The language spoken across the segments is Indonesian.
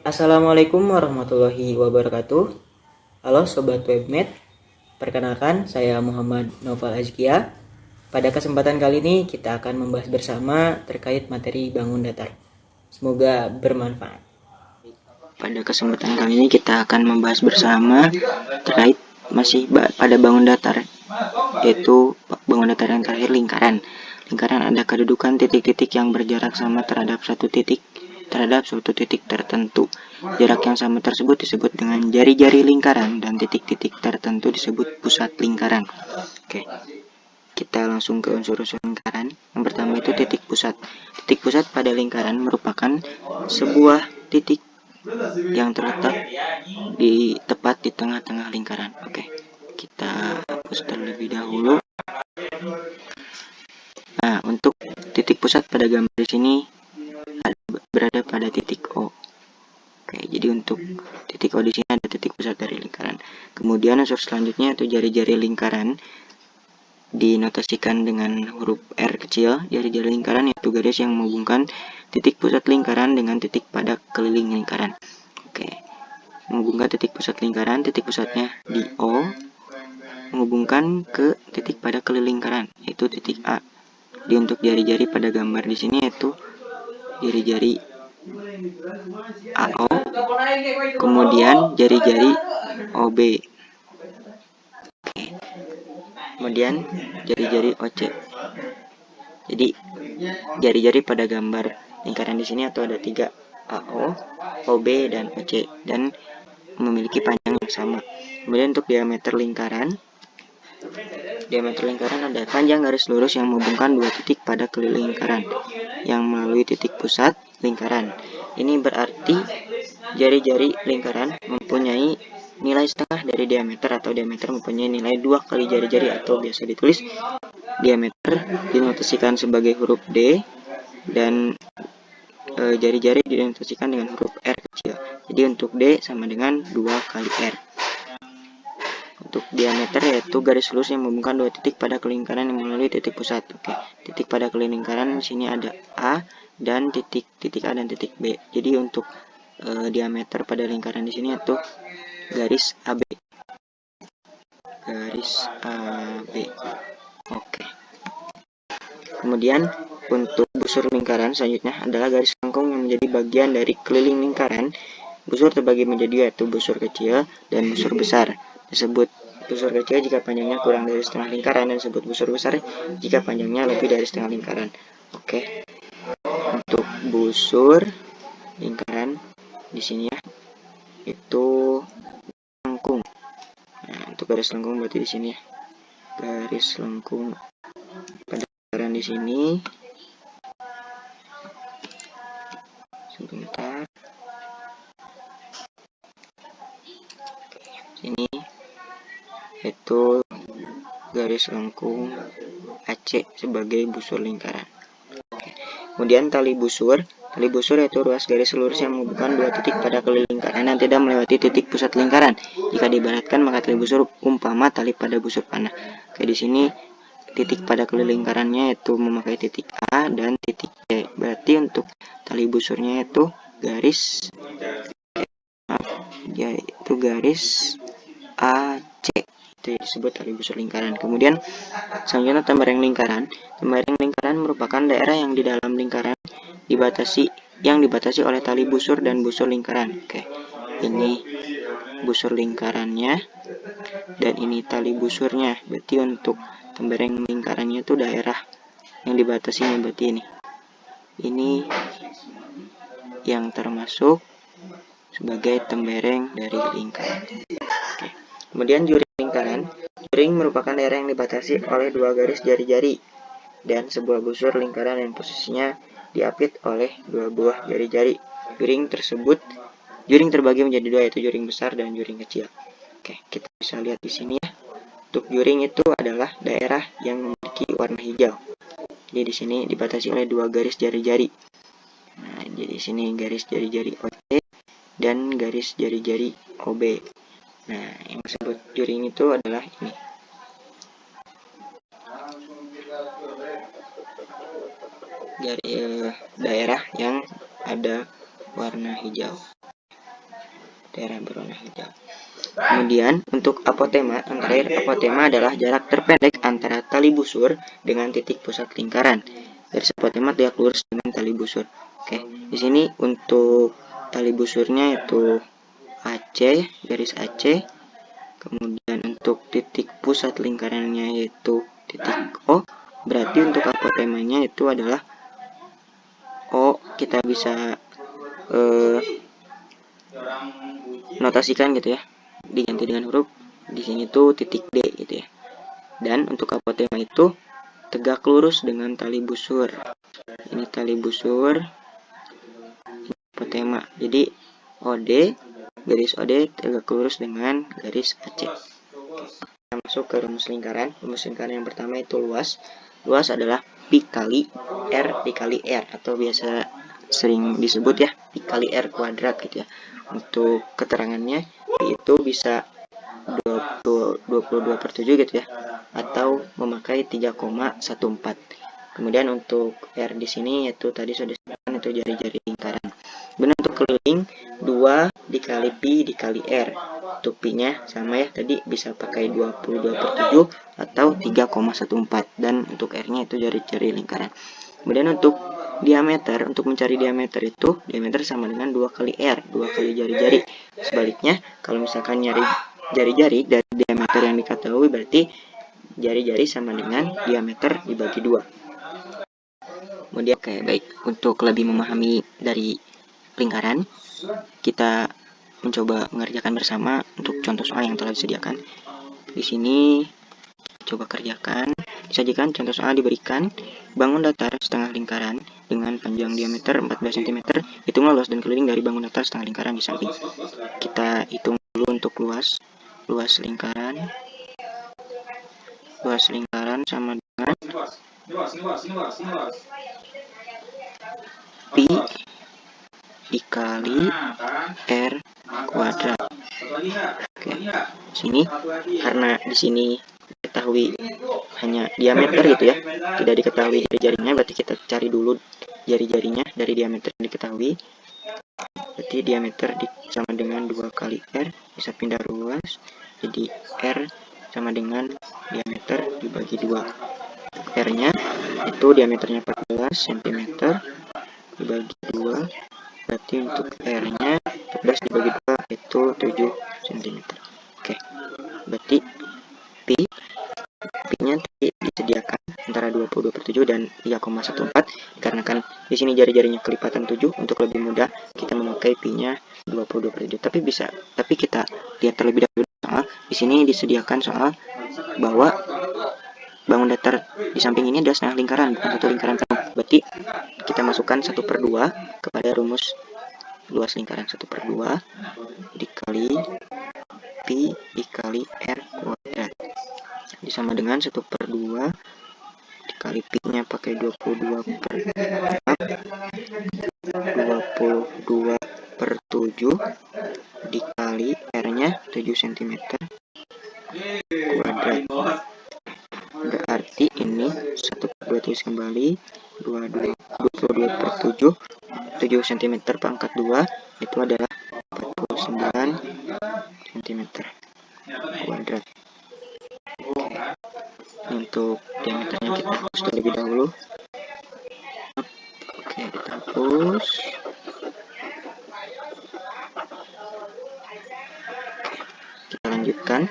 Assalamualaikum warahmatullahi wabarakatuh. Halo Sobat Webmed, perkenalkan saya Muhammad Noval Azkia. Pada kesempatan kali ini kita akan membahas bersama terkait materi bangun datar. Semoga bermanfaat. Pada kesempatan kali ini kita akan membahas bersama terkait masih pada bangun datar, yaitu bangun datar yang terakhir lingkaran. Lingkaran ada kedudukan titik-titik yang berjarak sama terhadap suatu titik tertentu. Jarak yang sama tersebut disebut dengan jari-jari lingkaran dan titik-titik tertentu disebut pusat lingkaran. Oke. Kita langsung ke unsur-unsur lingkaran. Yang pertama itu titik pusat. Titik pusat pada lingkaran merupakan sebuah titik yang terletak tepat di tengah-tengah lingkaran. Oke, kita hapus terlebih dahulu. Nah, untuk titik pusat pada gambar di sini berada pada titik O. Oke, jadi untuk titik O di sini ada titik pusat dari lingkaran. Kemudian unsur selanjutnya itu jari-jari lingkaran dinotasikan dengan huruf R kecil. Jari-jari lingkaran yaitu garis yang menghubungkan titik pusat lingkaran dengan titik pada keliling lingkaran. Oke, menghubungkan titik pusat lingkaran, titik pusatnya di O, menghubungkan ke titik pada keliling lingkaran yaitu titik A. Jadi untuk jari-jari pada gambar di sini yaitu jari-jari AO, kemudian jari-jari OB. Oke. Kemudian jari-jari OC. Jadi jari-jari pada gambar lingkaran di sini atau ada 3, AO, OB dan OC, dan memiliki panjang yang sama. Kemudian untuk diameter lingkaran ada panjang garis lurus yang menghubungkan dua titik pada keliling lingkaran yang melalui titik pusat lingkaran. Ini berarti jari-jari lingkaran mempunyai nilai setengah dari diameter, atau diameter mempunyai nilai 2 kali jari-jari, atau biasa ditulis diameter dinotasikan sebagai huruf D dan jari-jari dinotasikan dengan huruf R kecil. Jadi untuk D sama dengan 2 kali R. Untuk diameter yaitu garis lurus yang menghubungkan dua titik pada kelingkaran yang melalui titik pusat. Oke, titik pada kelingkaran di sini ada A dan titik A dan titik B. Jadi untuk diameter pada lingkaran di sini yaitu garis AB. Garis AB. Oke. Kemudian untuk busur lingkaran selanjutnya adalah garis lengkung yang menjadi bagian dari keliling lingkaran. Busur terbagi menjadi dua, yaitu busur kecil dan busur besar. Disebut busur kecil jika panjangnya kurang dari setengah lingkaran, dan disebut busur besar jika panjangnya lebih dari setengah lingkaran. Oke. Untuk busur lingkaran di sini ya, itu lengkung. Nah, untuk garis lengkung berarti di sini ya. Garis lengkung pada lingkaran di sini. Sebentar. Ini yaitu garis lengkung AC sebagai busur lingkaran. Kemudian tali busur yaitu ruas garis lurus yang menghubungkan dua titik pada keliling lingkaran dan tidak melewati titik pusat lingkaran. Jika diibaratkan maka tali busur umpama tali pada busur panah. Oke, di sini titik pada keliling lingkarannya yaitu memakai titik A dan titik C. Berarti untuk tali busurnya yaitu garis AC. Itu disebut tali busur lingkaran. Kemudian selanjutnya tembereng lingkaran. Tembereng lingkaran merupakan daerah yang di dalam lingkaran dibatasi oleh tali busur dan busur lingkaran. Oke, ini busur lingkarannya dan ini tali busurnya. Berarti untuk tembereng lingkarannya itu daerah yang dibatasinya, berarti ini yang termasuk sebagai tembereng dari lingkaran. Oke. Kemudian juring lingkaran. Juring merupakan daerah yang dibatasi oleh dua garis jari-jari dan sebuah busur lingkaran yang posisinya diapit oleh dua buah jari-jari. Juring terbagi menjadi dua, yaitu juring besar dan juring kecil. Oke, kita bisa lihat di sini ya. Untuk juring itu adalah daerah yang memiliki warna hijau. Jadi di sini dibatasi oleh dua garis jari-jari. Nah, jadi di sini garis jari-jari OC dan garis jari-jari OB. Nah, yang disebut juring itu adalah ini. Daerah yang ada warna hijau. daerah berwarna hijau. Kemudian untuk apotema, yang terakhir, apotema adalah jarak terpendek antara tali busur dengan titik pusat lingkaran. Garis apotema tegak lurus dengan tali busur. Oke, di sini untuk tali busurnya itu AC, garis AC. Kemudian untuk titik pusat lingkarannya yaitu titik O. Berarti untuk apotemanya itu adalah O. Kita bisa notasikan gitu ya, diganti dengan huruf di sini tuh titik D gitu ya. Dan untuk apotema itu tegak lurus dengan tali busur. Ini tali busur, ini apotema. Jadi OD, garis OD tegak lurus dengan garis AC. Kita masuk ke rumus lingkaran. Rumus lingkaran yang pertama itu luas. Luas adalah pi kali R dikali R, atau biasa sering disebut ya pi kali R kuadrat gitu ya. Untuk keterangannya pi itu bisa 22/7 gitu ya, atau memakai 3,14. Kemudian untuk R di sini yaitu tadi sudah disebutkan itu jari-jari lingkaran. Kemudian untuk keliling 2 dikali pi dikali R. Untuk pi-nya sama ya, tadi bisa pakai 22/7 atau 3,14, dan untuk R-nya itu jari-jari lingkaran. Kemudian untuk diameter, untuk mencari diameter itu diameter sama dengan 2 kali R, 2 kali jari-jari. Sebaliknya, kalau misalkan nyari jari-jari dari diameter yang diketahui, berarti jari-jari sama dengan diameter dibagi 2. Kemudian oke, baik, untuk lebih memahami dari lingkaran, kita mencoba mengerjakan bersama untuk contoh soal yang telah disediakan. Di sini coba kerjakan. Disajikan contoh soal diberikan bangun datar setengah lingkaran dengan panjang diameter 14 cm. Hitunglah luas dan keliling dari bangun datar setengah lingkaran di samping. Kita hitung dulu untuk luas lingkaran. Luas lingkaran sama dengan pi dikali R kuadrat. Oke, sini karena di sini diketahui hanya diameter gitu ya, tidak diketahui jari-jarinya, berarti kita cari dulu jari-jarinya dari diameter yang diketahui. Berarti diameter sama dengan 2 kali R, bisa pindah ruas, jadi R sama dengan diameter dibagi 2. R-nya itu diameternya 14 cm dibagi 2, berarti untuk R-nya 14 dibagi 2 itu 7 cm. Oke, berarti pi-nya disediakan antara 22/7 dan 3,14, dikarenakan di sini jari-jarinya kelipatan 7. Untuk lebih mudah kita memakai pi-nya 22/7. Tapi kita lihat terlebih dahulu soal. Di sini disediakan soal bahwa bangun datar di samping ini adalah setengah lingkaran, bukan satu lingkaran penuh. Berarti kita masukkan 1/2 kepada rumus luas lingkaran. 1/2 dikali pi dikali R kuadrat sama dengan 1/2 dikali pi-nya pakai 22/7 dikali R-nya 7 cm kuadrat. Berarti ini 1/2 tulis kembali, 22/7, 7 cm pangkat 2 itu adalah 49 cm kuadrat. Untuk diameternya kita hapus terlebih dahulu. Oke, kita hapus. Kita lanjutkan.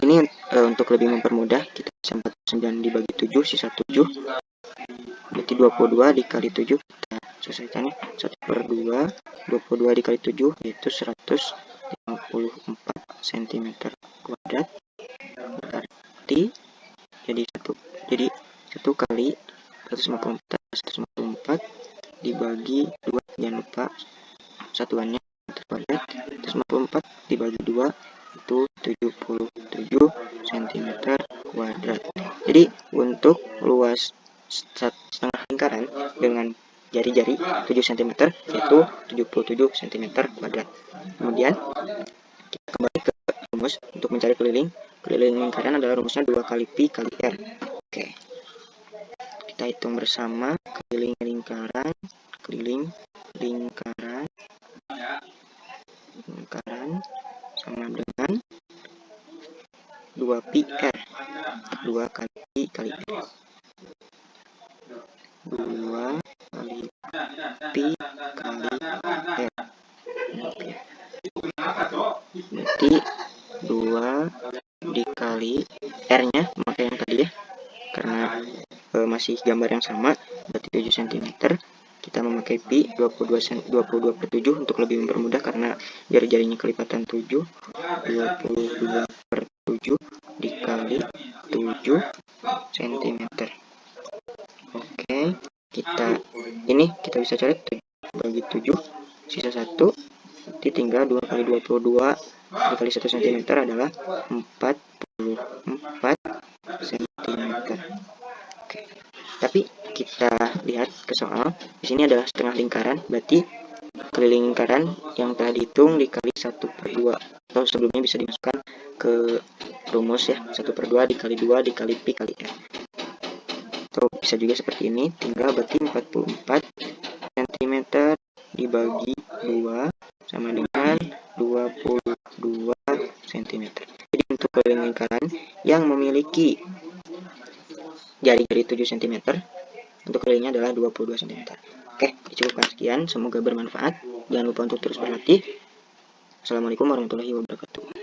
Ini untuk lebih mempermudah, kita bisa 49 dibagi 7, sisa 7. Berarti 22 dikali 7, kita selesaikan ya. 1/2, 22 dikali 7 yaitu 154 cm kuadrat. Berarti jadi 1 kali 154 dibagi 2, jangan lupa satuannya meter kuadrat. 154 dibagi 2 itu 77 cm kuadrat. Jadi untuk luas setengah lingkaran dengan jari-jari 7 cm yaitu 77 cm kuadrat. Kemudian kita kembali ke rumus untuk mencari keliling. Keliling lingkaran adalah rumusnya 2 kali pi kali R. Oke, kita hitung bersama keliling lingkaran lingkaran sama dengan 2 pi r. 2 kali pi kali r. 2 kali pi kali r. Berarti 2 dikali r-nya maka yang tadi ya, karena masih gambar yang sama, berarti 7 cm. Kita memakai pi 22 per 7 untuk lebih mempermudah karena jari-jarinya kelipatan 7. 22 per 7 dikali 7 cm. Oke, kita bisa coret 7 bagi 7, sisa 1, tinggal 2 kali 22 dikali 1 cm adalah 44 cm. Oke. Tapi kita lihat ke soal. Di sini adalah setengah lingkaran, berarti keliling lingkaran yang telah dihitung dikali 1 per 2. Atau sebelumnya bisa dimasukkan ke rumus ya, 1 per 2 dikali 2 dikali pi kali r. Atau bisa juga seperti ini, tinggal berarti 44 cm dibagi 2 sama dengan 22 cm. Jadi untuk keliling lingkaran yang memiliki jari-jari 7 cm, untuk kelilingnya adalah 22 cm. Oke, dicukupkan sekian. Semoga bermanfaat. Jangan lupa untuk terus berlatih. Assalamualaikum warahmatullahi wabarakatuh.